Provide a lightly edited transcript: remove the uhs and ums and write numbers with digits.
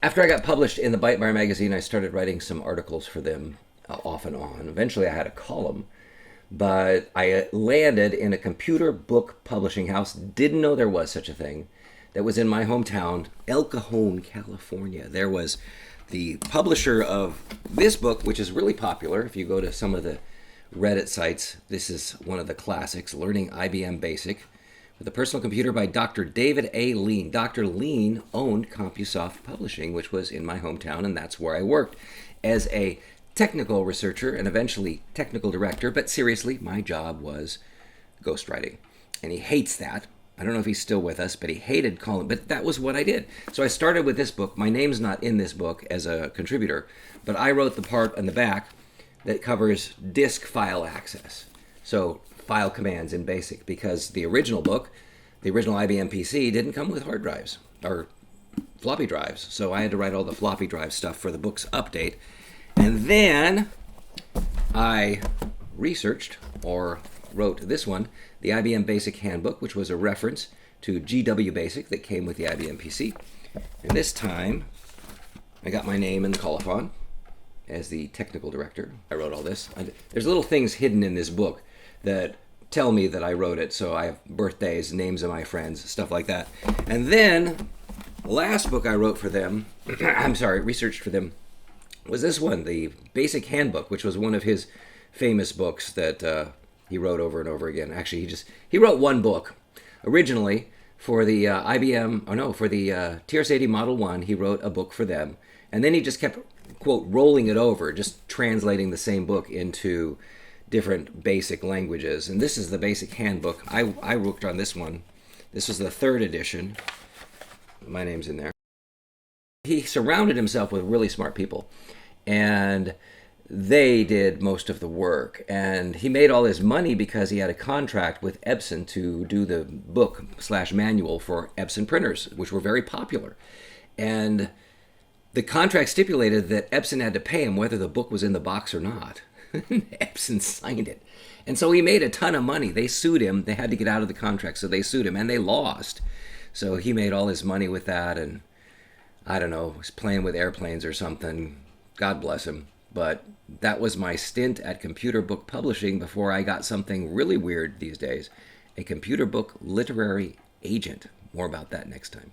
After I got published in the Byte Bar magazine, I started writing some articles for them off and on. Eventually, I had a column, but I landed in a computer book publishing house. Didn't know there was such a thing. That was in my hometown, El Cajon, California. There was the publisher of this book, which is really popular. If you go to some of the Reddit sites, this is one of the classics, Learning IBM Basic, with a personal computer by Dr. David A. Lean. Dr. Lean owned CompuSoft Publishing, which was in my hometown, and that's where I worked as a technical researcher and eventually technical director. But seriously, my job was ghostwriting. And he hates that. I don't know if he's still with us, but he hated calling, but that was what I did. So I started with this book. My name's not in this book as a contributor, but I wrote the part on the back that covers disk file access. So file commands in BASIC, because the original book, the original IBM PC, didn't come with hard drives or floppy drives. So I had to write all the floppy drive stuff for the book's update. And then I researched or wrote this one, the IBM Basic Handbook, which was a reference to GW Basic that came with the IBM PC. And this time, I got my name in the colophon as the technical director. I wrote all this. There's little things hidden in this book that tell me that I wrote it. So I have birthdays, names of my friends, stuff like that. And then the last book I wrote for them, researched for them, was this one, the Basic Handbook, which was one of his famous books that he wrote over and over again. Actually, he wrote one book originally for the for the TRS-80 Model 1. He wrote a book for them, and then he just kept, quote, rolling it over, just translating the same book into different basic languages. And this is the Basic Handbook. I worked on this one. This was the third edition. My name's in there. He surrounded himself with really smart people, and they did most of the work. And he made all his money because he had a contract with Epson to do the book/manual for Epson printers, which were very popular. And the contract stipulated that Epson had to pay him whether the book was in the box or not. Epson signed it. And so he made a ton of money. They sued him. They had to get out of the contract, so they sued him, and they lost. So he made all his money with that, and I don't know, was playing with airplanes or something. God bless him. But that was my stint at computer book publishing before I got something really weird these days, a computer book literary agent. More about that next time.